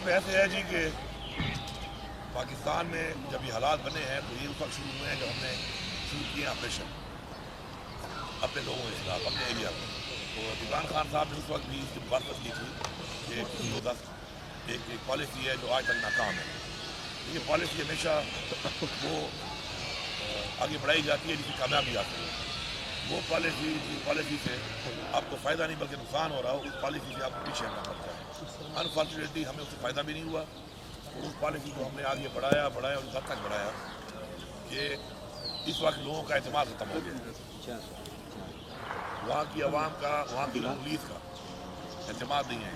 اس میں ایسے ہے جی کہ پاکستان میں جب یہ حالات بنے ہیں تو یہ اس وقت شروع ہوئے ہیں جب ہم نے شروع کیے آپریشن اپنے لوگوں کے خلاف اپنے ایریا میں. تو عمران خان صاحب نے اس وقت بھی اس کی مخالفت کی تھی کہ کسی کو ایک پالیسی ہے جو آج تک ناکام ہے. یہ پالیسی ہمیشہ وہ آگے بڑھائی جاتی ہے جس کی کامیابی آتی ہے. وہ پالیسی سے آپ کو فائدہ نہیں بلکہ نقصان ہو رہا ہو, اس پالیسی سے آپ کو پیچھے ہٹنا پڑتا ہے. انفارچونیٹلی ہمیں اس سے فائدہ بھی نہیں ہوا اور اس پالیسی کو ہم نے آگے بڑھایا اور اس حد تک بڑھایا کہ اس وقت لوگوں کا اعتماد ختم ہو گیا. وہاں کی عوام کا, وہاں کی پولیس کا اعتماد نہیں ہے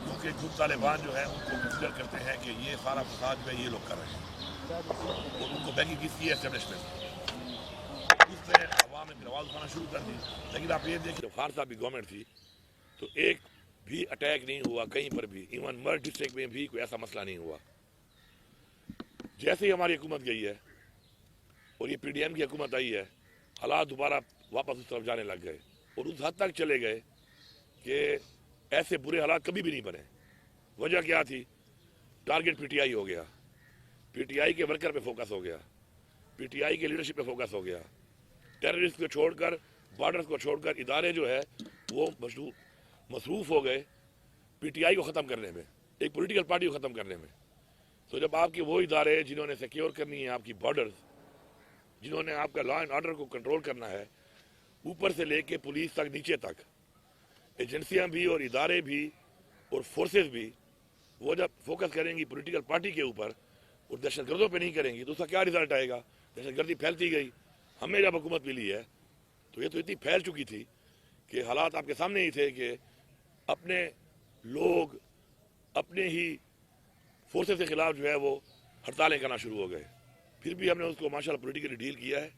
کیونکہ خود طالبان جو ہے ان کو کنسیڈر کرتے ہیں کہ یہ سارا فساد جو ہے یہ لوگ کر رہے ہیں اور ان کو بیکنگ کس کی ہے اسٹیبلشمنٹ. اس نے عوام نے پھر آواز اٹھانا شروع کر دی. لیکن آپ یہ دیکھیں جب خان صاحب کی گورنمنٹ تھی تو ایک بھی اٹیک نہیں ہوا کہیں پر بھی, ایون مرڈ ڈسٹرکٹ میں بھی کوئی ایسا مسئلہ نہیں ہوا. جیسے ہی ہماری حکومت گئی ہے اور یہ پی ڈی ایم کی حکومت آئی ہے حالات دوبارہ واپس اس طرف جانے لگ گئے اور اس حد تک چلے گئے کہ ایسے برے حالات کبھی بھی نہیں بنے. وجہ کیا تھی؟ ٹارگٹ پی ٹی آئی ہو گیا, پی ٹی آئی کے ورکر پہ فوکس ہو گیا, پی ٹی آئی کے لیڈرشپ پہ فوکس ہو گیا. ٹیررسٹ کو چھوڑ کر, بارڈرز کو چھوڑ کر ادارے جو ہے وہ مصروف ہو گئے پی ٹی آئی کو ختم کرنے میں, ایک پولیٹیکل پارٹی کو ختم کرنے میں. تو جب آپ کے وہ ادارے جنہوں نے سیکیور کرنی ہے آپ کی بارڈرز, جنہوں نے آپ کا لا اینڈ آرڈر کو کنٹرول کرنا ہے اوپر سے لے کے پولیس تک نیچے تک, ایجنسیاں بھی اور ادارے بھی اور فورسز بھی, وہ جب فوکس کریں گی پولیٹیکل پارٹی کے اوپر اور دہشت گردوں پہ نہیں کریں گی تو اس کا کیا رزلٹ آئے گا؟ دہشت گردی پھیلتی گئی. ہمیں جب حکومت ملی ہے تو یہ تو اتنی پھیل چکی تھی کہ حالات آپ کے سامنے ہی تھے کہ اپنے لوگ اپنے ہی فورسز کے خلاف جو ہے وہ ہڑتالیں کرنا شروع ہو گئے. پھر بھی ہم نے اس کو ماشاءاللہ پولیٹیکلی ڈیل کیا ہے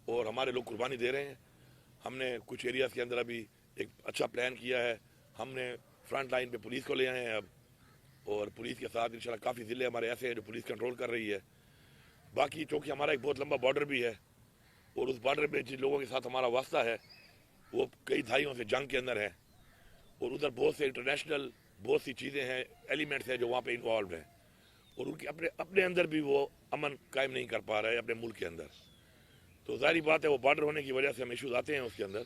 اور ہمارے لوگ قربانی دے رہے ہیں. ہم نے کچھ ایریاز کے اندر ابھی ایک اچھا پلان کیا ہے. ہم نے فرنٹ لائن پہ پولیس کو لے آئے ہیں اب, اور پولیس کے ساتھ انشاءاللہ کافی ضلع ہمارے ایسے ہیں جو پولیس کنٹرول کر رہی ہے. باقی چونکہ ہمارا ایک بہت لمبا بارڈر بھی ہے اور اس بارڈر پہ جن لوگوں کے ساتھ ہمارا واسطہ ہے وہ کئی دہائیوں سے جنگ کے اندر ہیں اور ادھر بہت سے انٹرنیشنل بہت سی چیزیں ہیں, ایلیمنٹس ہیں جو وہاں پہ انوالوڈ ہیں اور ان کے اپنے اندر بھی وہ امن قائم نہیں کر پا رہے اپنے ملک کے اندر. تو ظاہری بات ہے وہ بارڈر ہونے کی وجہ سے ہم ایشوز آتے ہیں اس کے اندر.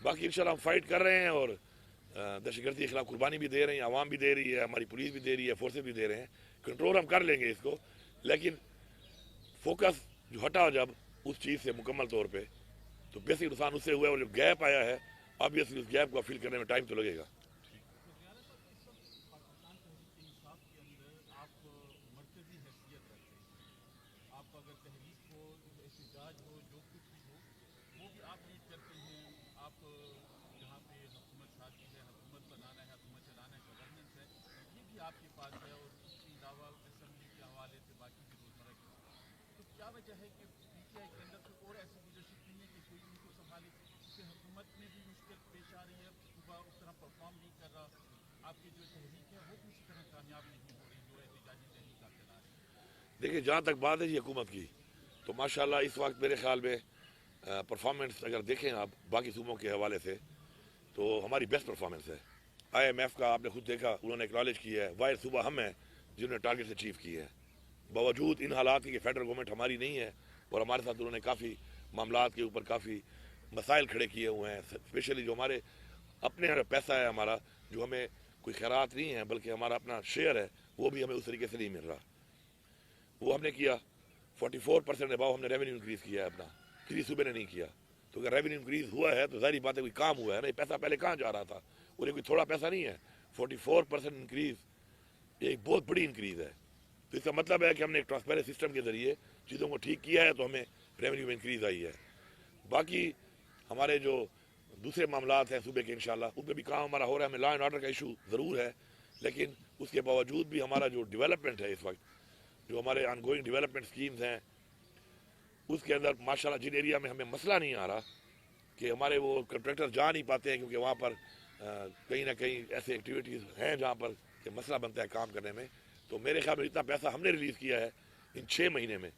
باقی انشاءاللہ ہم فائٹ کر رہے ہیں اور دہشت گردی کے خلاف قربانی بھی دے رہے ہیں, عوام بھی دے رہی ہے, ہماری پولیس بھی دے رہی ہے, فورسز بھی دے رہے ہیں. کنٹرول ہم کر لیں گے اس کو, لیکن فوکس جو ہٹا جب اس چیز سے مکمل طور پہ تو بیسک نقصان اس سے ہوا ہے. اور جو گیپ آیا ہے obviously اس گیپ کو فل کرنے میں ٹائم تو لگے گا. دیکھیں جہاں تک بات ہے یہ حکومت کی تو ماشاءاللہ اس وقت میرے خیال میں پرفارمنس اگر دیکھیں آپ باقی صوبوں کے حوالے سے تو ہماری بیسٹ پرفارمنس ہے. آئی ایم ایف کا آپ نے خود دیکھا, انہوں نے اکنالج کیا ہے واحد صوبہ ہم ہیں جنہوں نے ٹارگٹ اچیو کیے ہیں باوجود ان حالات کی کہ فیڈرل گورنمنٹ ہماری نہیں ہے اور ہمارے ساتھ انہوں نے کافی معاملات کے اوپر کافی مسائل کھڑے کیے ہوئے ہیں. اسپیشلی جو ہمارے اپنے پیسہ ہے ہمارا جو ہمیں کوئی خیرات نہیں ہے بلکہ ہمارا اپنا شیئر ہے وہ بھی ہمیں اس طریقے سے نہیں مل رہا. وہ ہم نے کیا 44% اباؤ ہم نے ریونیو انکریز کیا ہے اپنا, کسی صوبے نے نہیں کیا. تو اگر ریونیو انکریز ہوا ہے تو ظاہری بات ہے کوئی کام ہوا ہے نا, یہ پیسہ پہلے کہاں جا رہا تھا اور یہ کوئی تھوڑا پیسہ نہیں ہے. 44% انکریز ایک بہت بڑی انکریز ہے. تو اس کا مطلب ہے کہ ہم نے ایک ٹرانسپیرنٹ سسٹم کے ذریعے چیزوں کو ٹھیک کیا ہے تو ہمیں ریونیو میں انکریز آئی ہے. باقی ہمارے جو دوسرے معاملات ہیں صوبے کے انشاءاللہ ان پہ بھی کام ہمارا ہو رہا ہے. ہمیں لا اینڈ آرڈر کا ایشو ضرور ہے لیکن اس کے باوجود بھی ہمارا جو ڈیولپمنٹ ہے اس وقت جو ہمارے آن گوئنگ ڈیولپمنٹ سکیمز ہیں اس کے اندر ماشاءاللہ جن ایریا میں ہمیں مسئلہ نہیں آ رہا کہ ہمارے وہ کنٹریکٹر جا نہیں پاتے ہیں کیونکہ وہاں پر کہیں نہ کہیں ایسے ایکٹیویٹیز ہیں جہاں پر کہ مسئلہ بنتا ہے کام کرنے میں. تو میرے خیال میں اتنا پیسہ ہم نے ریلیز کیا ہے ان 6 مہینے میں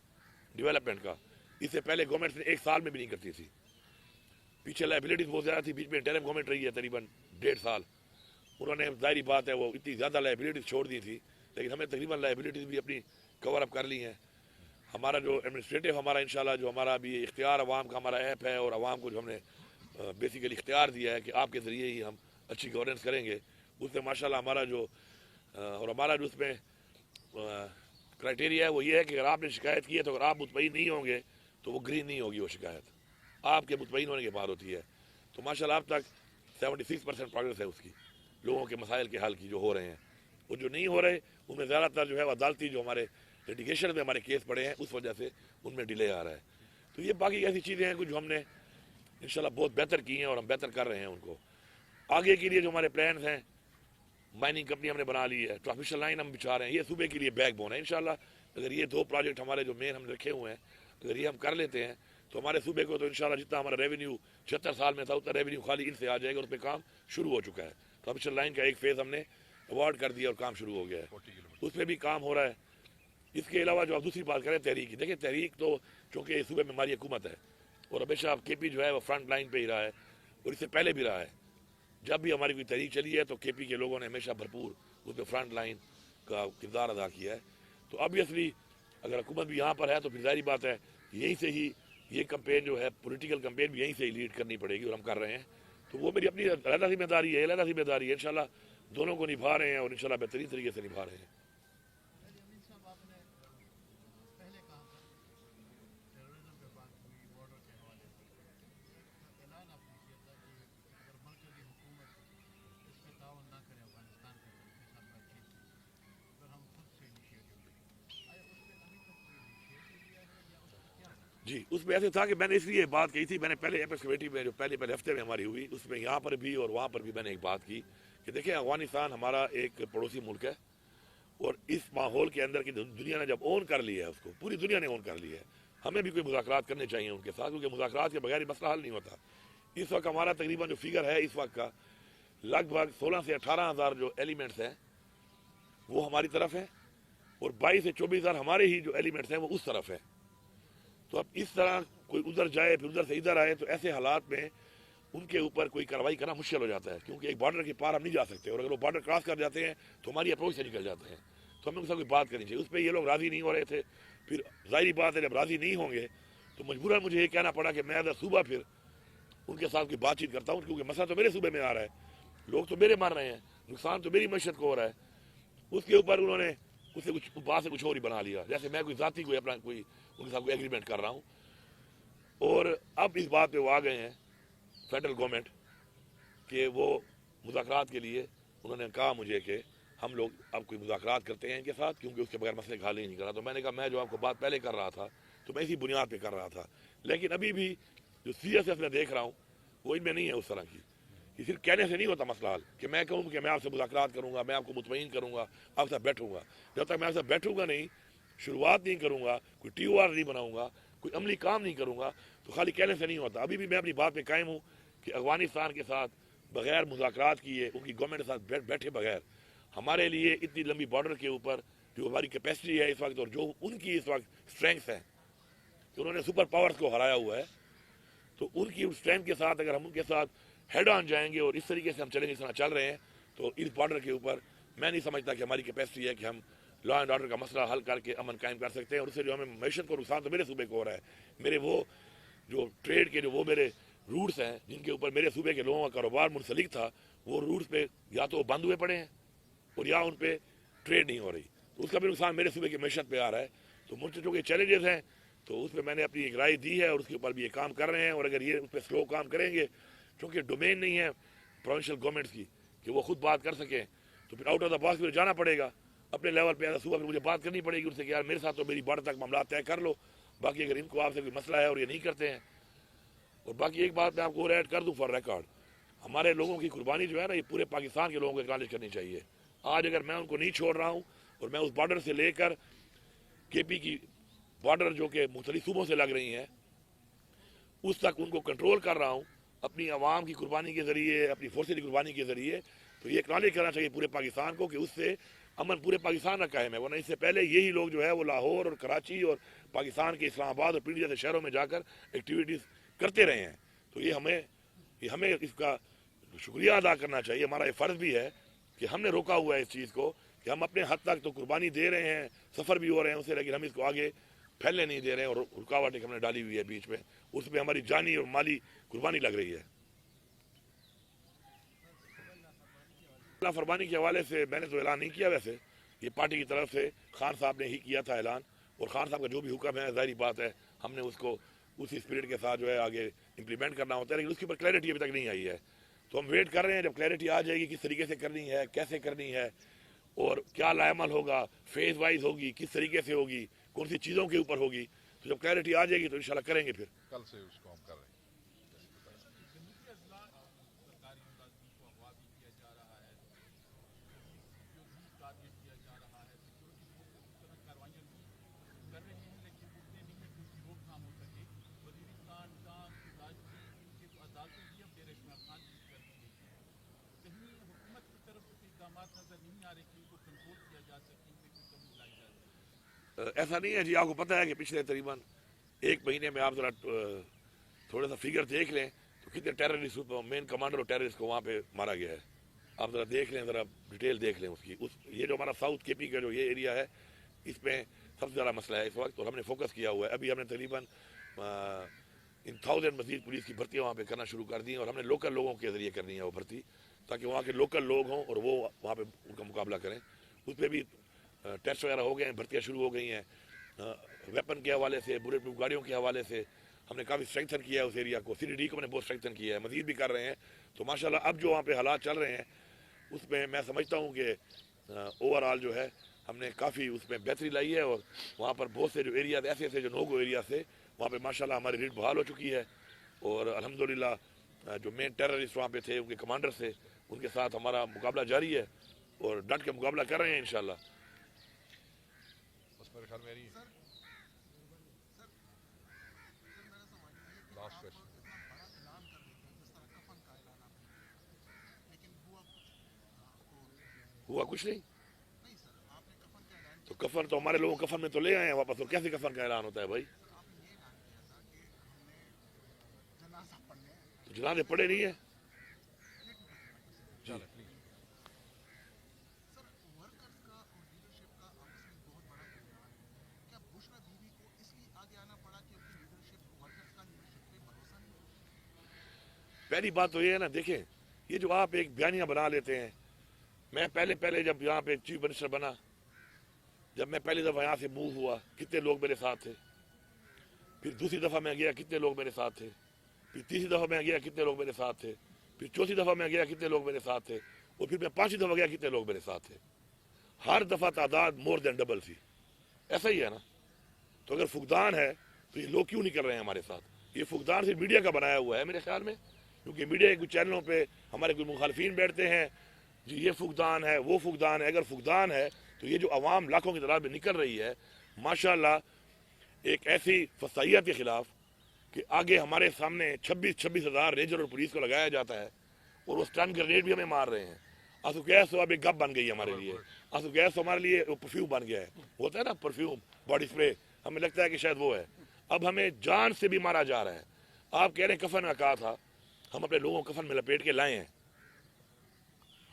ڈیولپمنٹ کا, اس سے پہلے گورنمنٹ نے 1 سال میں بھی نہیں کرتی تھی. پیچھے لائبلٹیز بہت زیادہ تھی, بیچ میں انٹرم گورنمنٹ رہی ہے تقریباً 1.5 سال انہوں نے ظاہری بات ہے وہ اتنی زیادہ لائبلٹیز چھوڑ دی تھی، لیکن ہمیں تقریباً لائبلٹیز بھی اپنی کور اپ کر لی ہیں. ہمارا جو ایڈمنسٹریٹو ہمارا انشاءاللہ جو ہمارا بھی اختیار عوام کا ہمارا ایپ ہے، اور عوام کو جو ہم نے بیسیکلی اختیار دیا ہے کہ آپ کے ذریعے ہی ہم اچھی گورننس کریں گے، اس میں ماشاءاللہ ہمارا جو اور ہمارا جو اس میں کرائٹیریا ہے وہ یہ ہے کہ اگر آپ نے شکایت کی ہے تو اگر آپ مطمئن نہیں ہوں گے تو وہ گرین نہیں ہوگی، وہ شکایت آپ کے مطمئن ہونے کے بعد ہوتی ہے. تو ماشاءاللہ اب تک 76% پروگرس ہے اس کی، لوگوں کے مسائل کے حل کی جو ہو رہے ہیں. وہ جو نہیں ہو رہے ان میں زیادہ تر جو ہے وہ عدالتی جو ہمارے لیٹیگیشن میں ہمارے کیس پڑے ہیں اس وجہ سے ان میں ڈیلے آ رہا ہے. تو یہ باقی ایسی چیزیں ہیں جو ہم نے انشاءاللہ بہت بہتر کی ہیں اور ہم بہتر کر رہے ہیں ان کو. آگے کے لیے جو ہمارے پلانز ہیں، مائننگ کمپنی ہم نے بنا لی ہے، ٹرانسمیشن لائن ہم بچھا رہے ہیں، یہ صوبے کے لیے بیک بون ہے. انشاءاللہ اگر یہ 2 پروجیکٹ ہمارے جو مین ہم نے رکھے ہوئے ہیں اگر یہ ہم کر لیتے ہیں تو ہمارے صوبے کو تو انشاءاللہ جتنا ہمارا ریونیو 76 سال میں تھا اتنا ریونیو خالی ان سے آ جائے گا. اور اس پہ کام شروع ہو چکا ہے. ٹرانسمیشن لائن کا ایک فیز ہم نے ایوارڈ کر دیا اور کام شروع ہو گیا ہے، اس پہ بھی کام ہو رہا ہے. اس کے علاوہ جو آپ دوسری بات کریں تحریک کی، دیکھیں تحریک تو چونکہ صوبے میں ہماری حکومت ہے اور ہمیشہ کے پی جو ہے وہ فرنٹ لائن پہ ہی رہا ہے اور اس سے پہلے بھی رہا ہے. جب بھی ہماری کوئی تحریک چلی ہے تو کے پی کے لوگوں نے ہمیشہ بھرپور اس پہ فرنٹ لائن کا کردار ادا کیا ہے. تو obviously اگر حکومت بھی یہاں پر ہے تو پھر ظاہری بات ہے یہیں سے ہی یہ کمپین جو ہے پولیٹیکل کمپین بھی یہیں سے ہی لیڈ کرنی پڑے گی اور ہم کر رہے ہیں. تو وہ میری اپنی علیحدہ ذمہ داری ہے، علیحدہ ذمہ داری ہے، انشاءاللہ دونوں کو نبھا رہے ہیں اور انشاءاللہ بہترین طریقے سے نبھا رہے ہیں. جی اس میں ایسے تھا کہ میں نے اس لیے بات کی تھی، میں نے پہلے ایپیکس کمیٹی میں جو پہلے ہفتے میں ہماری ہوئی اس میں یہاں پر بھی اور وہاں پر بھی میں نے ایک بات کی کہ دیکھیں افغانستان ہمارا ایک پڑوسی ملک ہے اور اس ماحول کے اندر کی دنیا نے جب اون کر لیا ہے، اس کو پوری دنیا نے اون کر لیا ہے، ہمیں بھی کوئی مذاکرات کرنے چاہیے ان کے ساتھ، کیونکہ مذاکرات کے بغیر مسئلہ حل نہیں ہوتا. اس وقت ہمارا تقریباً جو فگر ہے اس وقت کا لگ بھگ 16 سے 18 ہزار جو ایلیمنٹس ہیں وہ ہماری طرف ہیں اور 22 سے 24 ہزار ہمارے ہی جو ایلیمنٹس ہیں وہ اس طرف ہیں. تو اب اس طرح کوئی ادھر جائے پھر ادھر سے ادھر آئے تو ایسے حالات میں ان کے اوپر کوئی کارروائی کرنا مشکل ہو جاتا ہے، کیونکہ ایک بارڈر کے پار ہم نہیں جا سکتے اور اگر وہ بارڈر کراس کر جاتے ہیں تو ہماری اپروچ سے نکل جاتے ہیں. تو ہمیں ان کے ساتھ کوئی بات کرنی چاہیے. اس پہ یہ لوگ راضی نہیں ہو رہے تھے. پھر ظاہری بات ہے جب راضی نہیں ہوں گے تو مجبوراً مجھے یہ کہنا پڑا کہ میں ایز اے صوبہ پھر ان کے ساتھ کوئی بات چیت کرتا ہوں، کیونکہ مسئلہ تو میرے صوبے میں آ رہا ہے، لوگ تو میرے مر رہے ہیں، نقصان تو میری معیشت کو ہو رہا ہے. اس کے اوپر انہوں نے اس سے کچھ بات سے کچھ اور ہی بنا لیا، جیسے میں کوئی ذاتی کوئی اپنا کوئی ان کے ساتھ کوئی ایگریمنٹ کر رہا ہوں. اور اب اس بات پہ وہ آ گئے ہیں فیڈرل گورنمنٹ کہ وہ مذاکرات کے لیے انہوں نے کہا مجھے کہ ہم لوگ اب کوئی مذاکرات کرتے ہیں ان کے ساتھ، کیونکہ اس کے بغیر مسئلے کا حل ہی نہیں کر رہا. تو میں نے کہا میں جو آپ کو بات پہلے کر رہا تھا تو میں اسی بنیاد پہ کر رہا تھا، لیکن ابھی بھی جو سیریسنس میں دیکھ رہا ہوں وہ ان میں نہیں ہے اس طرح کی. کہ صرف کہنے سے نہیں ہوتا مسئلہ حل کہ میں کہوں کہ میں آپ سے مذاکرات کروں گا، میں آپ کو مطمئن کروں گا، آپ سے بیٹھوں گا. جب تک میں آپ سے بیٹھوں گا نہیں، شروعات نہیں کروں گا، کوئی ٹی او آر نہیں بناؤں گا، کوئی عملی کام نہیں کروں گا تو خالی کہنے سے نہیں ہوتا. ابھی بھی میں اپنی بات پہ قائم ہوں کہ افغانستان کے ساتھ بغیر مذاکرات کیے ان کی گورنمنٹ کے ساتھ بیٹھے بغیر ہمارے لیے اتنی لمبی بارڈر کے اوپر جو ہماری کیپیسٹی ہے اس وقت اور جو ان کی اس وقت اسٹرینگس ہیں کہ انہوں نے سپر پاورز کو ہرایا ہوا ہے، تو ان کی اسٹرینتھ کے ساتھ اگر ہم ان کے ساتھ ہیڈ آن جائیں گے اور اس طریقے سے ہم چلیں گے جس طرح چل رہے ہیں تو اس بارڈر کے اوپر میں نہیں سمجھتا کہ ہماری کیپیسٹی ہے کہ ہم لا اینڈ آرڈر کا مسئلہ حل کر کے امن قائم کر سکتے ہیں. اور اس سے جو ہمیں معیشت کو نقصان تو میرے صوبے کو ہو رہا ہے. میرے وہ جو ٹریڈ کے جو وہ میرے روٹس ہیں جن کے اوپر میرے صوبے کے لوگوں کا کاروبار منسلک تھا، وہ روٹس پہ یا تو بند ہوئے پڑے ہیں اور یا ان پہ ٹریڈ نہیں ہو رہی. تو اس کا بھی نقصان میرے صوبے کی معیشت پہ آ رہا ہے. تو مجھ سے جو کہ چیلنجز ہیں تو اس پہ میں نے اپنی ایک رائے دی ہے اور اس کے اوپر بھی یہ کام کر رہے ہیں. اور اگر یہ اس پہ سلو کام کریں گے کیونکہ ڈومین نہیں ہے پروونشل گورنمنٹس کی کہ وہ خود بات کر سکیں، تو پھر آؤٹ آف دا باکس پھر جانا پڑے گا اپنے لیول پہ. ایسا صوبہ پھر مجھے بات کرنی پڑے گی ان سے کہ یار میرے ساتھ تو میری بارڈر تک معاملات طے کر لو، باقی اگر ان کو آپ سے کوئی مسئلہ ہے اور یہ نہیں کرتے ہیں. اور باقی ایک بات میں آپ کو اور ایڈ کر دوں فار ریکارڈ، ہمارے لوگوں کی قربانی جو ہے نا یہ پورے پاکستان کے لوگوں کو اکنالج کرنی چاہیے. آج اگر میں ان کو نہیں چھوڑ رہا ہوں اور میں اس بارڈر سے لے کر کے پی کی بارڈر جو کہ مختلف صوبوں سے لگ رہی ہیں اس تک ان کو کنٹرول کر رہا ہوں اپنی عوام کی قربانی کے ذریعے، اپنی فورسز کی قربانی کے ذریعے، تو یہ اکنالج کرنا چاہیے پورے پاکستان کو کہ اس سے امن پورے پاکستان کا قائم ہے. ورنہ اس سے پہلے یہی لوگ جو ہے وہ لاہور اور کراچی اور پاکستان کے اسلام آباد اور پنڈی جیسے شہروں میں جا کر ایکٹیویٹیز کرتے رہے ہیں. تو یہ ہمیں اس کا شکریہ ادا کرنا چاہیے. ہمارا یہ فرض بھی ہے کہ ہم نے روکا ہوا ہے اس چیز کو کہ ہم اپنے حد تک تو قربانی دے رہے ہیں, سفر بھی ہو رہے ہیں اسے, لیکن ہم اس کو آگے پھیلنے نہیں دے رہے ہیں, اور رکاوٹ ایک ہم نے ڈالی ہوئی ہے بیچ میں, اس میں ہماری جانی اور مالی قربانی لگ رہی ہے. اللہ فرمانی کے حوالے سے میں نے تو اعلان نہیں کیا, ویسے یہ پارٹی کی طرف سے خان صاحب نے ہی کیا تھا اعلان, اور خان صاحب کا جو بھی حکم ہے ظاہری بات ہے ہم نے اس کو اسی اسپرٹ کے ساتھ جو ہے آگے امپلیمنٹ کرنا ہوتا ہے, لیکن اس کے اوپر کلیئرٹی ابھی تک نہیں آئی ہے. تو ہم ویٹ کر رہے ہیں جب کلیئرٹی آ جائے گی کس طریقے سے کرنی ہے, کیسے کرنی ہے, اور کیا لائعمل ہوگا, فیز وائز ہوگی, کس طریقے سے ہوگی, کون سی چیزوں کے اوپر ہوگی. تو جب کلیئرٹی آ جائے گی تو انشاءاللہ کریں گے. پھر کل سے اس کو ہم کر رہے ہیں. ایسا نہیں ہے جی, آپ کو پتہ ہے کہ پچھلے تقریباً ایک مہینے میں آپ ذرا تھوڑا سا فگر دیکھ لیں تو کتنے ٹیررسٹ, مین کمانڈر اور ٹیررسٹ کو وہاں پہ مارا گیا ہے. آپ ذرا دیکھ لیں, ذرا ڈیٹیل دیکھ لیں اس کی. یہ جو ہمارا ساؤتھ کے پی کا جو یہ ایریا ہے اس میں سب سے زیادہ مسئلہ ہے اس وقت, اور ہم نے فوکس کیا ہوا ہے. ابھی ہم نے تقریباً 1000 مزید پولیس کی بھرتیاں وہاں پہ کرنا شروع کر دی ہیں, اور ہم نے لوکل لوگوں کے ذریعے کرنی ہے وہ بھرتی, تاکہ وہاں کے لوکل لوگ ہوں اور وہ وہاں پہ ان کا مقابلہ کریں. اس پہ بھی ٹیسٹ وغیرہ ہو گئے ہیں, بھرتیاں شروع ہو گئی ہیں. ویپن کے حوالے سے, بلیٹ پروف گاڑیوں کے حوالے سے ہم نے کافی اسٹرینگتھن کیا ہے اس ایریا کو. CDD کو ہم نے بہت اسٹرینگتھن کیا ہے, مزید بھی کر رہے ہیں. تو ماشاءاللہ اب جو وہاں پہ حالات چل رہے ہیں اس میں میں سمجھتا ہوں کہ اوور آل جو ہے ہم نے کافی اس میں بہتری لائی ہے, اور وہاں پر بہت سے جو ایریا ایسے ایسے جو نوگو ایریا سے وہاں پہ ماشاءاللہ ہماری ریٹ بحال ہو چکی ہے. اور الحمدللہ جو مین ٹیررسٹ وہاں پہ تھے ان کے کمانڈر سے ان کے ساتھ ہمارا مقابلہ جاری ہے, اور ڈٹ کے مقابلہ کر رہے ہیں انشاءاللہ. بس میرے خیال میں یہی لاسٹ کویشچن. ہوا کچھ نہیں تو کفن تو ہمارے لوگوں کفن میں تو لے آئے ہیں واپس, تو کیسے کفن کا اعلان ہوتا ہے بھائی؟ تو جنازے پڑے نہیں ہیں. چلیں پلیز. پہلی بات تو یہ ہے نا, دیکھیں یہ جو آپ ایک بیانیہ بنا لیتے ہیں, میں پہلے جب یہاں پہ چیف منسٹر بنا, جب میں پہلی دفعہ یہاں سے موو ہوا کتنے لوگ میرے ساتھ تھے, پھر دوسری دفعہ میں گیا کتنے لوگ میرے ساتھ تھے, پھر تیسری دفعہ میں گیا کتنے لوگ میرے ساتھ تھے, پھر چوتھی دفعہ میں گیا کتنے لوگ میرے ساتھ تھے, اور پھر میں پانچویں دفعہ گیا کتنے لوگ میرے ساتھ تھے. ہر دفعہ تعداد مور دین ڈبل تھی. ایسا ہی ہے نا. تو اگر فقدان ہے تو یہ لوگ کیوں نہیں کر رہے ہیں ہمارے ساتھ؟ یہ فقدان صرف میڈیا کا بنایا ہوا ہے میرے خیال میں, کیونکہ میڈیا کے کچھ چینلوں پہ ہمارے کچھ مخالفین بیٹھتے ہیں جی یہ فقدان ہے وہ فقدان ہے. اگر فقدان ہے تو یہ جو عوام لاکھوں کی تعداد میں نکل رہی ہے ماشاءاللہ ایک ایسی فسائیت کے خلاف کہ آگے ہمارے سامنے 26 ہزار رینجر اور پولیس کو لگایا جاتا ہے, اور وہ اسٹن گرینیڈ بھی ہمیں مار رہے ہیں. آنسو گیس تو اب ایک گپ بن گئی ہے ہمارے لیے. آنسو گیس تو ہمارے لیے پرفیوم بن گیا ہے, ہوتا ہے نا پرفیوم باڈی اسپرے, ہمیں لگتا ہے کہ شاید وہ ہے. اب ہمیں جان سے بھی مارا جا رہا ہے. آپ کہہ رہے ہیں کفن کا کہا تھا, ہم اپنے لوگوں کو کفن میں لپیٹ کے لائے ہیں.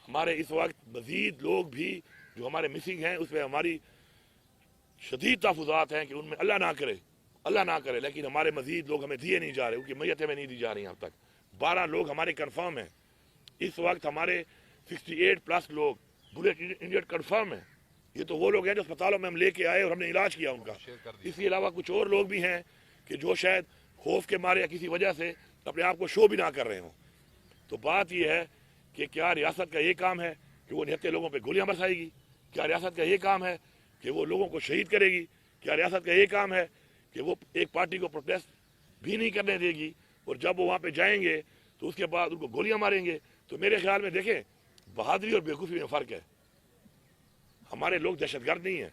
ہمارے اس وقت مزید لوگ بھی جو ہمارے مسنگ ہیں اس پہ ہماری شدید تحفظات ہیں کہ ان میں اللہ نہ کرے لیکن ہمارے مزید لوگ ہمیں دیے نہیں جا رہے, ان کی میتیں ہمیں نہیں دی جا رہی. اب تک 12 لوگ ہمارے کنفرم ہیں. اس وقت ہمارے 68+ لوگ بلیٹ انجرڈ کنفرم ہیں. یہ تو وہ لوگ ہیں جو اسپتالوں میں ہم لے کے آئے اور ہم نے علاج کیا ان کا. اس کے علاوہ کچھ اور لوگ بھی ہیں کہ جو شاید خوف کے مارے یا کسی وجہ سے اپنے آپ کو شو بھی نہ کر رہے ہوں. تو بات یہ ہے کہ کیا ریاست کا یہ کام ہے کہ وہ 79 لوگوں پہ گولیاں برسائے گی؟ کیا ریاست کا یہ کام ہے کہ وہ لوگوں کو شہید کرے گی؟ کیا ریاست کا یہ کام ہے کہ وہ ایک پارٹی کو پروٹیسٹ بھی نہیں کرنے دے گی, اور جب وہ وہاں پہ جائیں گے تو اس کے بعد ان کو گولیاں ماریں گے؟ تو میرے خیال میں دیکھیں بہادری اور بیوقوفی میں فرق ہے. ہمارے لوگ دہشت گرد نہیں ہیں,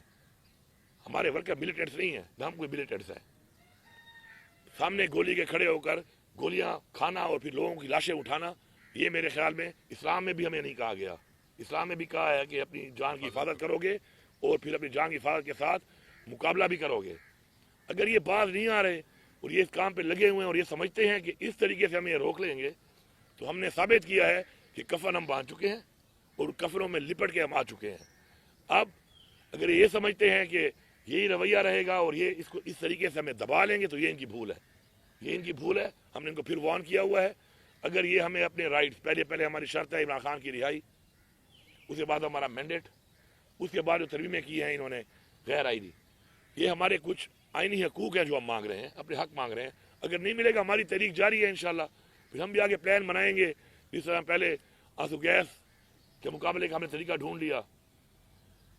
ہمارے ورکر ملیٹنٹس نہیں ہیں, نہ ہم کوئی ملیٹنٹس ہیں. سامنے گولی کے کھڑے ہو کر گولیاں کھانا اور پھر لوگوں کی لاشیں اٹھانا, یہ میرے خیال میں اسلام میں بھی ہمیں نہیں کہا گیا. اسلام میں بھی کہا ہے کہ اپنی جان کی حفاظت کرو گے اور پھر اپنی جان کی حفاظت کے ساتھ مقابلہ بھی کرو گے. اگر یہ باز نہیں آ رہے اور یہ اس کام پہ لگے ہوئے ہیں اور یہ سمجھتے ہیں کہ اس طریقے سے ہم یہ روک لیں گے, تو ہم نے ثابت کیا ہے کہ کفن ہم باندھ چکے ہیں اور کفنوں میں لپٹ کے ہم آ چکے ہیں. اب اگر یہ سمجھتے ہیں کہ یہی رویہ رہے گا اور یہ اس کو اس طریقے سے ہمیں دبا لیں گے تو یہ ان کی بھول ہے. یہ ان کی بھول ہے. ہم نے ان کو پھر وارن کیا ہوا ہے. اگر یہ ہمیں اپنے رائٹس پہلے ہماری شرط ہے عمران خان کی رہائی, اس کے بعد ہمارا مینڈیٹ, اس کے بعد جو ترمیمیں کی ہیں انہوں نے غیر آئینی, یہ ہمارے کچھ آئینی حقوق ہیں جو ہم مانگ رہے ہیں, اپنے حق مانگ رہے ہیں. اگر نہیں ملے گا ہماری تحریک جاری ہے انشاءاللہ. پھر ہم بھی آگے پلان بنائیں گے. جس طرح پہلے آنسو گیس کے مقابلے کا ہم نے طریقہ ڈھونڈ لیا,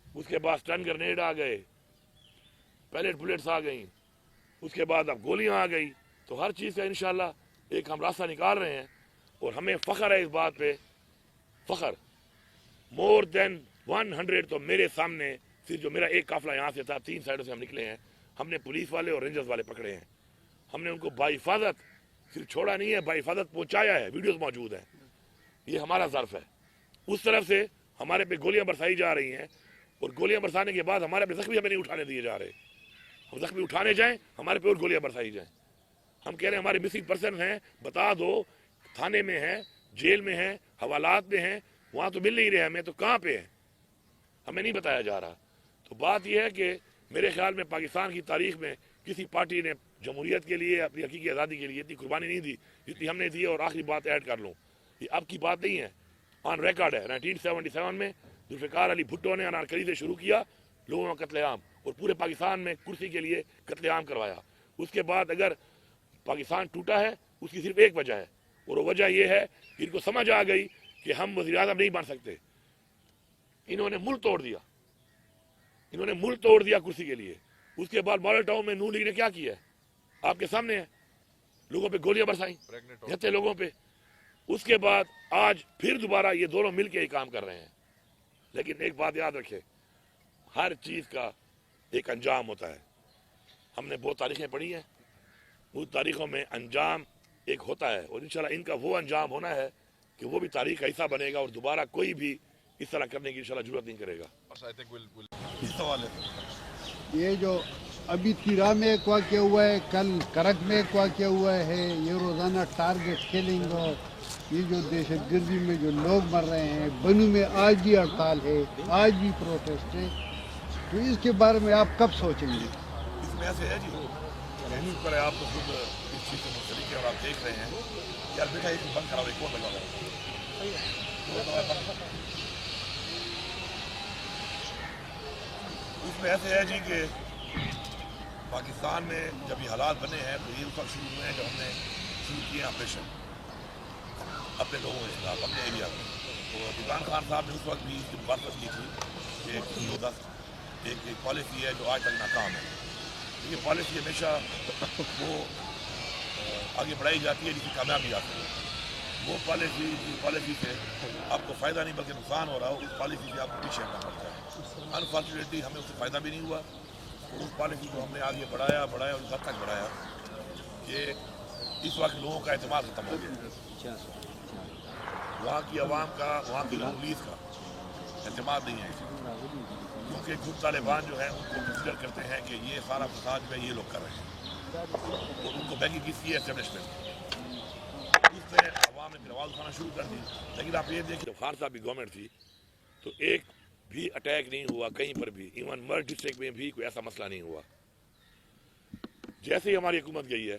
اس کے بعد سٹن گرنیڈ آ گئے, پیلٹ بلیٹس آ گئیں, اس کے بعد اب گولیاں آ گئی. تو ہر چیز کا انشاءاللہ ایک ہم راستہ نکال رہے ہیں. اور ہمیں فخر ہے اس بات پہ, فخر مور دین 100. تو میرے سامنے صرف جو میرا ایک قافلہ یہاں سے تھا, 3 سائڈوں سے ہم نکلے ہیں. ہم نے پولیس والے اور رینجرز والے پکڑے ہیں. ہم نے ان کو باحفاظت صرف چھوڑا نہیں ہے, باحفاظت پہنچایا ہے. ویڈیوز موجود ہیں. یہ ہمارا ظرف ہے. اس طرف سے ہمارے پہ گولیاں برسائی جا رہی ہیں, اور گولیاں برسانے کے بعد ہمارے پہ زخمی ہمیں نہیں اٹھانے دیے جا رہے. ہم زخمی اٹھانے جائیں, ہمارے پہ اور گولیاں برسائی جائیں. ہم کہہ رہے ہیں ہمارے مسنگ پرسن ہیں, بتا دو, تھانے میں ہیں, جیل میں ہیں, حوالات میں ہیں, وہاں تو مل نہیں رہے ہمیں, تو کہاں پہ ہیں ہمیں نہیں بتایا جا رہا. تو بات یہ ہے کہ میرے خیال میں پاکستان کی تاریخ میں کسی پارٹی نے جمہوریت کے لیے, اپنی حقیقی آزادی کے لیے اتنی قربانی نہیں دی جتنی ہم نے دی. اور آخری بات ایڈ کر لوں, یہ اب کی بات نہیں ہے, آن ریکارڈ ہے. 1977 میں ذوالفقار علی بھٹو نے انارکلی سے شروع کیا لوگوں کا قتل عام, اور پورے پاکستان میں کرسی کے لیے قتل عام کروایا. اس کے بعد اگر پاکستان ٹوٹا ہے اس کی صرف ایک وجہ ہے, اور وہ وجہ یہ ہے کہ ان کو سمجھ آ گئی کہ ہم وزیر اعظم نہیں بن سکتے. انہوں نے ملک توڑ دیا, انہوں نے ملک توڑ دیا کرسی کے لیے. اس کے بعد ماڈل ٹاؤن میں نون لیگ نے کیا کیا ہے آپ کے سامنے ہے, لوگوں پہ گولیاں برسائیں, جتے لوگوں پہ. اس کے بعد آج پھر دوبارہ یہ دونوں مل کے ہی کام کر رہے ہیں. لیکن ایک بات یاد رکھے, ہر چیز کا ایک انجام ہوتا ہے. ہم نے بہت تاریخیں پڑھی ہیں, اس تاریخوں میں انجام ایک ہوتا ہے, اور انشاءاللہ ان کا وہ انجام ہونا ہے کہ وہ بھی تاریخ کا حصہ بنے گا, اور دوبارہ کوئی بھی اس طرح کرنے کی انشاءاللہ ضرورت نہیں کرے گا. اس سوال ہے یہ جو ابھی تیرا میں ایک واقعہ ہوا ہے, کل کرک میں ایک واقعہ ہوا ہے, یہ روزانہ ٹارگٹ کلنگ اور یہ جو دہشت گردی میں جو لوگ مر رہے ہیں. بنو میں آج بھی ہڑتال ہے, آج بھی پروٹیسٹ ہے. تو اس کے بارے میں آپ کب سوچیں گے؟ اس میں ایسے ہے جی, نیوز پر آپ تو خود اس چیز سے منسلک ہے اور آپ دیکھ رہے ہیں. یار بیٹا ایک بند کرا, ایک کون لگا ہوا ہے. اس میں ایسے ہے جی کہ پاکستان میں جب یہ حالات بنے ہیں تو یہ اس وقت شروع ہوئے ہیں جب ہم نے شروع کیے آپریشن اپنے لوگوں کے خلاف, اپنے ایریا میں. تو عمران خان صاحب نے اس وقت بھی اس کی مخالفت کی تھی کہ ایک پالیسی ہے جو آج تک ناکام ہے. یہ پالیسی ہمیشہ وہ آگے بڑھائی جاتی ہے جس کی کامیابی آتی ہے. وہ پالیسی سے آپ کو فائدہ نہیں بلکہ نقصان ہو رہا ہو, اس پالیسی سے آپ کو پیچھے ہٹنا پڑتا ہے. انفارچونیٹلی ہمیں اس سے فائدہ بھی نہیں ہوا, اور اس پالیسی کو ہم نے آگے بڑھایا اور اس حد تک بڑھایا کہ اس وقت لوگوں کا اعتماد ختم ہو گیا. وہاں کی عوام کا, وہاں کی پولیس کا اعتماد نہیں ہے, کیونکہ خود طالبان جو ہیں ان کو کنسیڈر کرتے ہیں کہ یہ سارا فساد جو ہے یہ لوگ کر رہے ہیں, اور ان کو بیکنگ کس کی ہے اسٹیبلشمنٹ. اس سے عوام نے پھر آواز اٹھانا شروع کر دی. لیکن آپ یہ دیکھیں جب خان صاحب کی گورنمنٹ تھی تو ایک بھی اٹیک نہیں ہوا کہیں پر بھی, ایون مرڈ ڈسٹرکٹ میں بھی کوئی ایسا مسئلہ نہیں ہوا. جیسے ہی ہماری حکومت گئی ہے